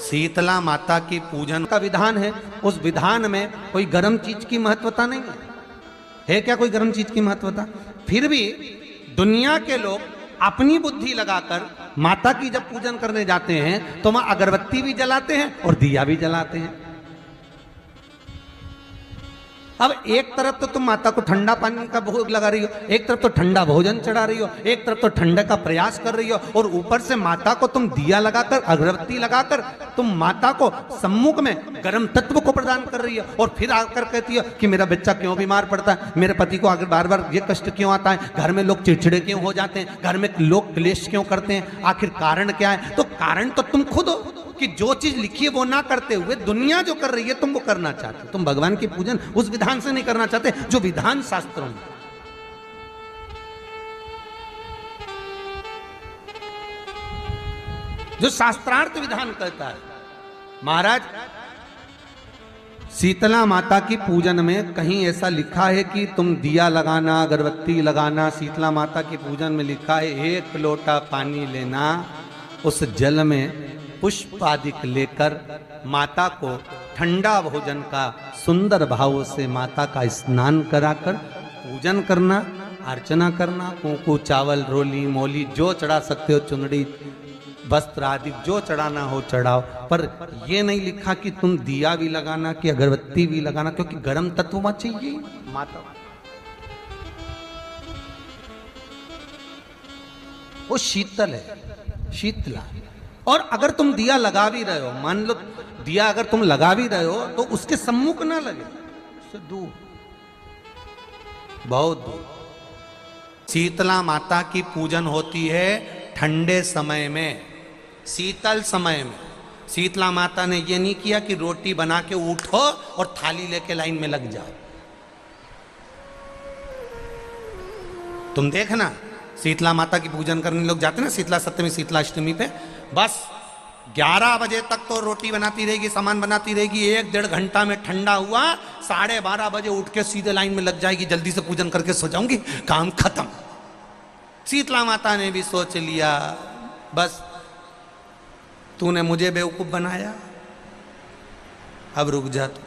शीतला माता की पूजन का विधान है, उस विधान में कोई गर्म चीज की महत्वता नहीं है क्या? कोई गर्म चीज की महत्वता? फिर भी दुनिया के लोग अपनी बुद्धि लगाकर माता की जब पूजन करने जाते हैं तो वहां अगरबत्ती भी जलाते हैं और दिया भी जलाते हैं। अब एक तरफ तो तुम माता को ठंडा पानी का भोग लगा रही हो, एक तरफ तो ठंडा भोजन चढ़ा रही हो, एक तरफ तो ठंडे का प्रयास कर रही हो, और ऊपर से माता को तुम दिया लगाकर अगरबत्ती लगाकर तुम माता को सम्मुख में गर्म तत्व को प्रदान कर रही हो, और फिर आकर कहती हो कि मेरा बच्चा क्यों बीमार पड़ता है, मेरे पति को आगे बार बार ये कष्ट क्यों आता है, घर में लोग चिड़चिड़े क्यों हो जाते हैं, घर में लोग क्लेश क्यों करते हैं, आखिर कारण क्या है? तो कारण तो तुम खुद हो कि जो चीज लिखी है वो ना करते हुए दुनिया जो कर रही है तुम वो करना चाहते हो। तुम भगवान की पूजन उस विधान से नहीं करना चाहते जो विधान शास्त्रों में। जो शास्त्रार्थ विधान कहता है। महाराज, शीतला माता की पूजन में कहीं ऐसा लिखा है कि तुम दिया लगाना, अगरबत्ती लगाना? शीतला माता की पूजन में लिखा है 1 लोटा पानी लेना, उस जल में पुष्प आदि लेकर माता को ठंडा भोजन का सुंदर भाव से माता का स्नान कराकर पूजन करना, अर्चना करना, कुंकू चावल रोली मोली जो चढ़ा सकते हो, चुनड़ी वस्त्र आदि जो चढ़ाना हो चढ़ाओ, पर यह नहीं लिखा कि तुम दिया भी लगाना कि अगरबत्ती भी लगाना, क्योंकि गर्म तत्व मत चाहिए माता। वो शीतल है, शीतला। और अगर तुम दिया लगा भी रहे हो, मान लो दिया अगर तुम लगा भी रहे हो तो उसके सम्मुख ना लगे, उससे दूर, बहुत दूर। शीतला माता की पूजन होती है ठंडे समय में, शीतल समय में। शीतला माता ने यह नहीं किया कि रोटी बना के उठो और थाली लेके लाइन में लग जाओ। तुम देखना शीतला माता की पूजन करने लोग जाते ना शीतला सप्तमी, शीतला अष्टमी पे, बस 11 बजे तक तो रोटी बनाती रहेगी, सामान बनाती रहेगी, 1-1.5 घंटा में ठंडा हुआ, 12:30 बजे उठ के सीधे लाइन में लग जाएगी, जल्दी से पूजन करके सो जाऊंगी, काम खत्म। शीतला माता ने भी सोच लिया बस तूने मुझे बेवकूफ बनाया, अब रुक जा तू।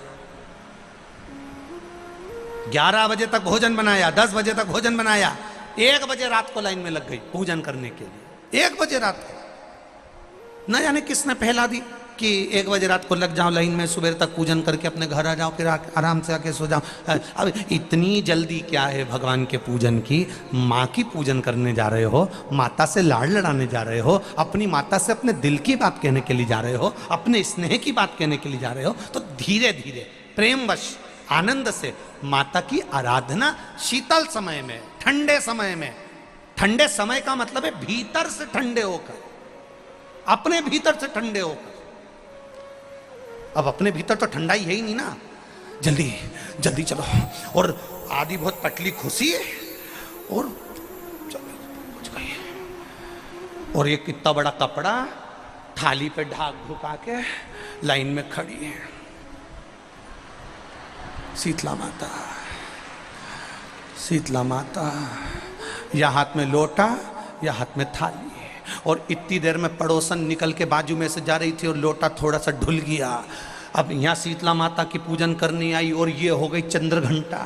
11 बजे तक भोजन बनाया, 10 बजे तक भोजन बनाया, 1 बजे रात को लाइन में लग गई पूजन करने के लिए। 1 बजे रात को न जाने किसने पहला दी कि 1 बजे रात को लग जाओ लाइन में, सुबह तक पूजन करके अपने घर आ जाओ, फिर आराम से आके सो जाओ। अब इतनी जल्दी क्या है भगवान के पूजन की? माँ की पूजन करने जा रहे हो, माता से लाड़ लड़ाने जा रहे हो, अपनी माता से अपने दिल की बात कहने के लिए जा रहे हो, अपने स्नेह की बात कहने के लिए जा रहे हो, तो धीरे धीरे प्रेमवश आनंद से माता की आराधना शीतल समय में, ठंडे समय में। ठंडे समय का मतलब है भीतर से ठंडे होकर, अपने भीतर से ठंडे होकर। अब अपने भीतर तो ठंडा ही है ही नहीं ना, जल्दी जल्दी चलो, और आधी बहुत पतली खुशी है, और चलो कुछ कहिए, और ये कितना बड़ा कपड़ा थाली पे ढाक ढुका के लाइन में खड़ी है शीतला माता। शीतला माता, या हाथ में लोटा या हाथ में थाली, और इतनी देर में पड़ोसन निकल के बाजू में से जा रही थी और लोटा थोड़ा सा ढुल गया। अब यहाँ शीतला माता की पूजन करनी आई और ये हो गई चंद्र घंटा,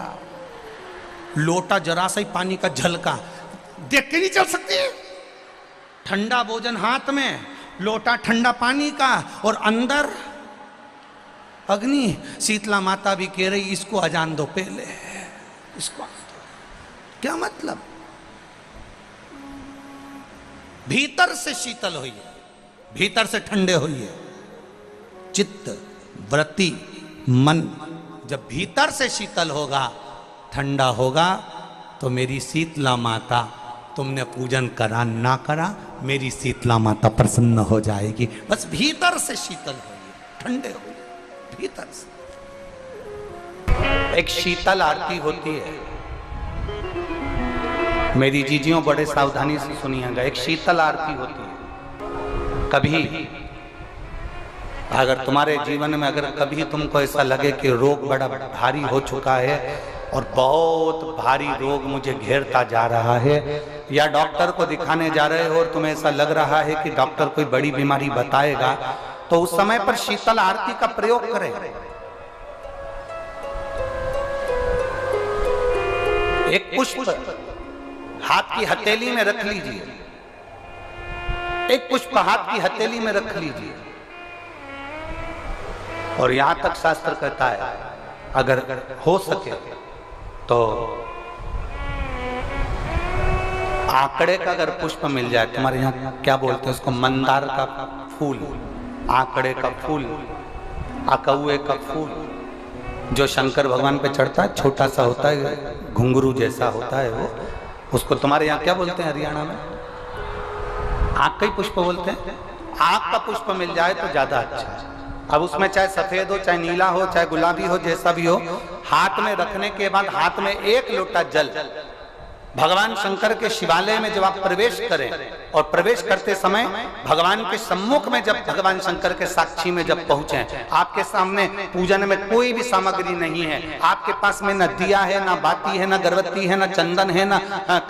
लोटा जरा सा ही पानी का झलका, देख के नहीं चल सकती। ठंडा भोजन हाथ में, लोटा ठंडा पानी का, और अंदर अग्नि। शीतला माता भी कह रही इसको अजान दो पहले, इसको क्या मतलब? भीतर से शीतल होइए, भीतर से ठंडे होइए। चित्त वृत्ति मन जब भीतर से शीतल होगा, ठंडा होगा, तो मेरी शीतला माता, तुमने पूजन करा ना करा, मेरी शीतला माता प्रसन्न हो जाएगी। बस भीतर से शीतल होइए, ठंडे होइए भीतर से। एक शीतल आरती होती है, मेरी जीजियों बड़े सावधानी से सुनिएगा। एक शीतल आरती होती है। कभी अगर तुम्हारे जीवन में अगर कभी तुमको ऐसा लगे कि रोग बड़ा भारी हो चुका है और बहुत भारी रोग मुझे घेरता जा रहा है, या डॉक्टर को दिखाने जा रहे हो और तुम्हें ऐसा लग रहा है कि डॉक्टर कोई बड़ी बीमारी बताएगा, तो उस समय पर शीतल आरती का प्रयोग करें। एक पुष्प हाथ की हथेली में रख लीजिए, एक पुष्प हाथ की हथेली में रख लीजिए, और यहां तक शास्त्र कहता है अगर हो सके तो आंकड़े का अगर पुष्प मिल जाए, तुम्हारे यहाँ क्या बोलते हैं उसको, मंदार का फूल, आंकड़े का फूल, अकौए का फूल, जो शंकर भगवान पे चढ़ता है, छोटा सा होता है, घुंघरू जैसा होता है वो, उसको तुम्हारे यहाँ क्या बोलते हैं हरियाणा में? आंख का ही पुष्प बोलते हैं। आंख का पुष्प मिल जाए तो ज्यादा अच्छा है। अब उसमें चाहे सफेद हो, चाहे नीला हो, चाहे गुलाबी हो, जैसा भी हो, हाथ में रखने के बाद हाथ में एक लोटा जल, भगवान शंकर के शिवालय में जब आप प्रवेश करें, और प्रवेश करते समय भगवान के सम्मुख में जब भगवान शंकर के साक्षी में जब पहुंचे, आपके सामने पूजन में कोई भी सामग्री नहीं है, आपके पास में न दिया है, न बाती है, न गर्भवती है, न चंदन है, न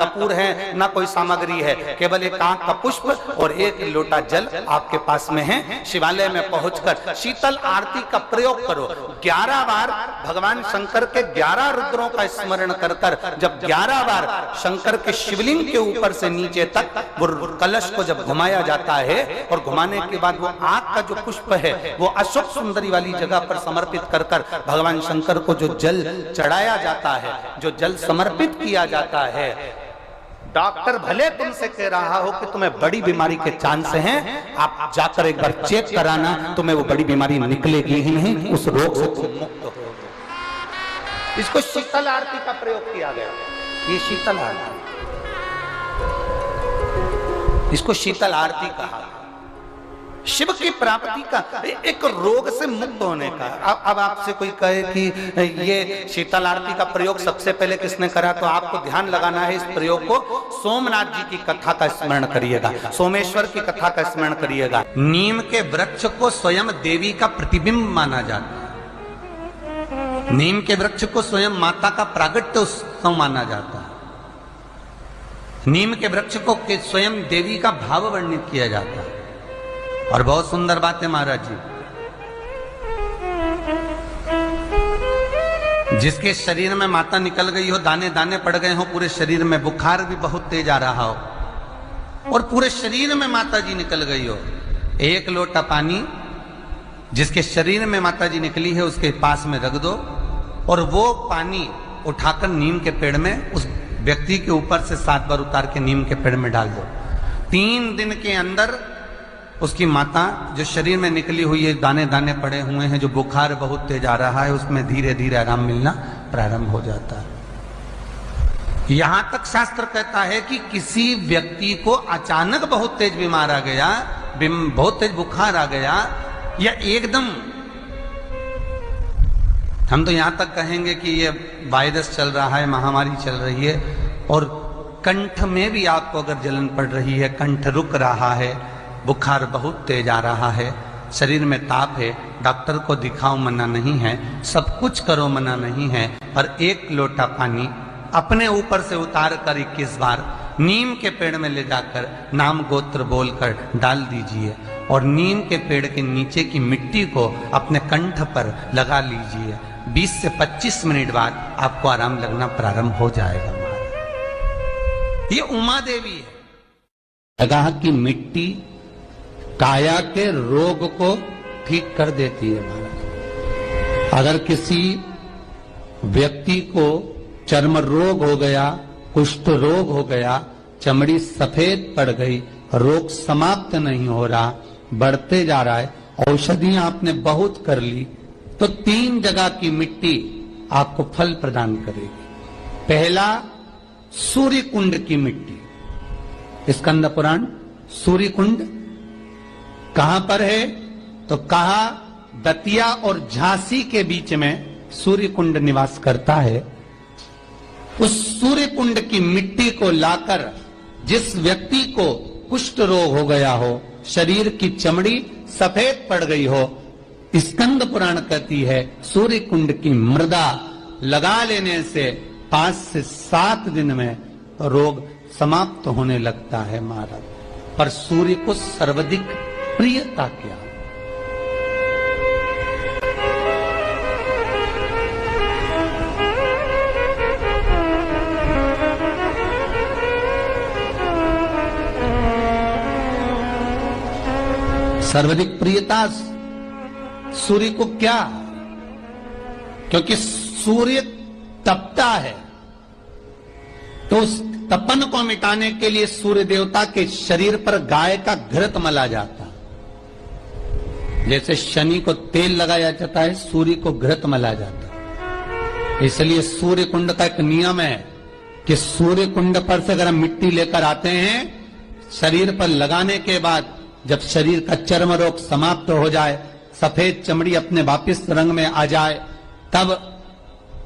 कपूर है, न कोई सामग्री है, केवल एक आंख का पुष्प और एक लोटा जल आपके पास में है। शिवालय में पहुंचकर शीतल आरती का प्रयोग करो। 11 बार भगवान शंकर के 11 रुद्रों का स्मरण कर कर जब 11 बार शंकर के शिवलिंग के ऊपर से नीचे तक वो कलश को जब घुमाया जाता है, और घुमाने के बाद वो आग का जो पुष्प है वो अशोक सुंदरी वाली जगह पर समर्पित कर कर भगवान शंकर को जो जल चढ़ाया जाता है, जो जल समर्पित किया जाता है, डॉक्टर भले तुमसे कह रहा हो कि तुम्हें बड़ी बीमारी के चांस हैं, आप जाकर एक बार चेक कराना, तुम्हें वो बड़ी बीमारी निकलेगी ही नहीं, उस रोग से तुम मुक्त हो। इसको शीतल आरती का प्रयोग किया गया। ये शीतल आरती, इसको शीतल आरती कहा। शिव की प्राप्ति का, एक रोग से मुक्त होने का। अब आपसे कोई कहे कि ये शीतल आरती का प्रयोग सबसे पहले किसने करा, तो आपको ध्यान लगाना है इस प्रयोग को। सोमनाथ जी की कथा का स्मरण करिएगा, सोमेश्वर की कथा का स्मरण करिएगा। नीम के वृक्ष को स्वयं देवी का प्रतिबिंब माना जाता है। नीम के वृक्ष को स्वयं माता का प्रागट्य उत्सव माना जाता है। नीम के वृक्ष को स्वयं देवी का भाव वर्णित किया जाता है। और बहुत सुंदर बात है महाराज जी, जिसके शरीर में माता निकल गई हो, दाने दाने पड़ गए हो पूरे शरीर में, बुखार भी बहुत तेज आ रहा हो, और पूरे शरीर में माता जी निकल गई हो, एक लोटा पानी जिसके शरीर में माता जी निकली है उसके पास में रख दो, और वो पानी उठाकर नीम के पेड़ में उस व्यक्ति के ऊपर से 7 बार उतार के नीम के पेड़ में डाल दो। 3 दिन के अंदर उसकी माता जो शरीर में निकली हुई है, दाने दाने पड़े हुए हैं, जो बुखार बहुत तेज आ रहा है, उसमें धीरे धीरे आराम मिलना प्रारंभ हो जाता है। यहां तक शास्त्र कहता है कि किसी व्यक्ति को अचानक बहुत तेज बीमार आ गया, बहुत तेज बुखार आ गया, या एकदम, हम तो यहां तक कहेंगे कि ये वायरस चल रहा है, महामारी चल रही है, और कंठ में भी आपको अगर जलन पड़ रही है, कंठ रुक रहा है, बुखार बहुत तेज आ रहा है, शरीर में ताप है, डॉक्टर को दिखाओ मना नहीं है, सब कुछ करो मना नहीं है, पर एक लोटा पानी अपने ऊपर से उतार कर 21 बार नीम के पेड़ में ले जाकर नाम गोत्र बोलकर डाल दीजिए, और नीम के पेड़ के नीचे की मिट्टी को अपने कंठ पर लगा लीजिए। 20 से 25 मिनट बाद आपको आराम लगना प्रारंभ हो जाएगा। ये उमा देवी है। जगह की मिट्टी काया के रोग को ठीक कर देती है महाराज। अगर किसी व्यक्ति को चर्म रोग हो गया, कुष्ठ रोग हो गया, चमड़ी सफेद पड़ गई, रोग समाप्त नहीं हो रहा, बढ़ते जा रहा है, औषधियां आपने बहुत कर ली, तो 3 जगह की मिट्टी आपको फल प्रदान करेगी। पहला, सूर्य कुंड की मिट्टी। स्कंद पुराण सूर्य कुंड कहां पर है, तो कहा दतिया और झांसी के बीच में सूर्य कुंड निवास करता है। उस सूर्य कुंड की मिट्टी को लाकर जिस व्यक्ति को कुष्ठ रोग हो गया हो, शरीर की चमड़ी सफेद पड़ गई हो, स्कंद पुराण कहती है सूर्य कुंड की मृदा लगा लेने से 5 से 7 दिन में रोग समाप्त होने लगता है महाराज। पर सूर्य को सर्वाधिक प्रियता क्या, सर्वाधिक प्रियता सूर्य को क्या? क्योंकि सूर्य तपता है, तो उस तपन को मिटाने के लिए सूर्य देवता के शरीर पर गाय का घृत मला जाता। जैसे शनि को तेल लगाया जाता है, सूर्य को घृत मला जाता। इसलिए सूर्य कुंड का एक नियम है कि सूर्य कुंड पर से अगर हम मिट्टी लेकर आते हैं, शरीर पर लगाने के बाद जब शरीर का चर्म रोग समाप्त हो जाए, सफेद चमड़ी अपने वापिस रंग में आ जाए, तब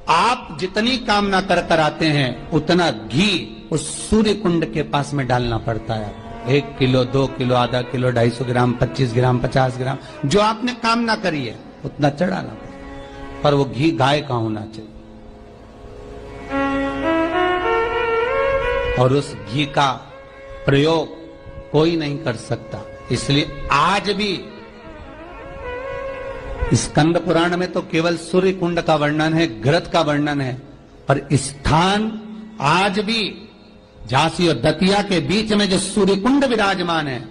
आप जितनी कामना कर कर आते हैं उतना घी उस सूर्य कुंड के पास में डालना पड़ता है। 1 किलो, 2 किलो, आधा किलो, 250 ग्राम, 25 ग्राम, 50 ग्राम, जो आपने कामना करी है उतना चढ़ाना पड़ता। पर वो घी गाय का होना चाहिए, और उस घी का प्रयोग कोई नहीं कर सकता। इसलिए आज भी स्कंद पुराण में तो केवल सूर्य कुंड का वर्णन है, घृत का वर्णन है, पर स्थान आज भी झांसी और दतिया के बीच में जो सूर्य कुंड विराजमान है,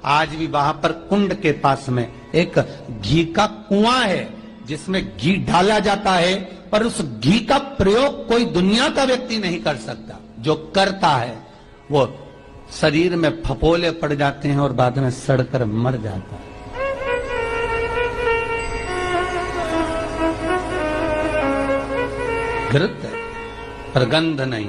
आज भी वहां पर कुंड के पास में एक घी का कुआं है जिसमें घी डाला जाता है, पर उस घी का प्रयोग कोई दुनिया का व्यक्ति नहीं कर सकता। जो करता है वो शरीर में फपोले पड़ जाते हैं और बाद में सड़कर मर जाता है। घृत है पर गंध नहीं।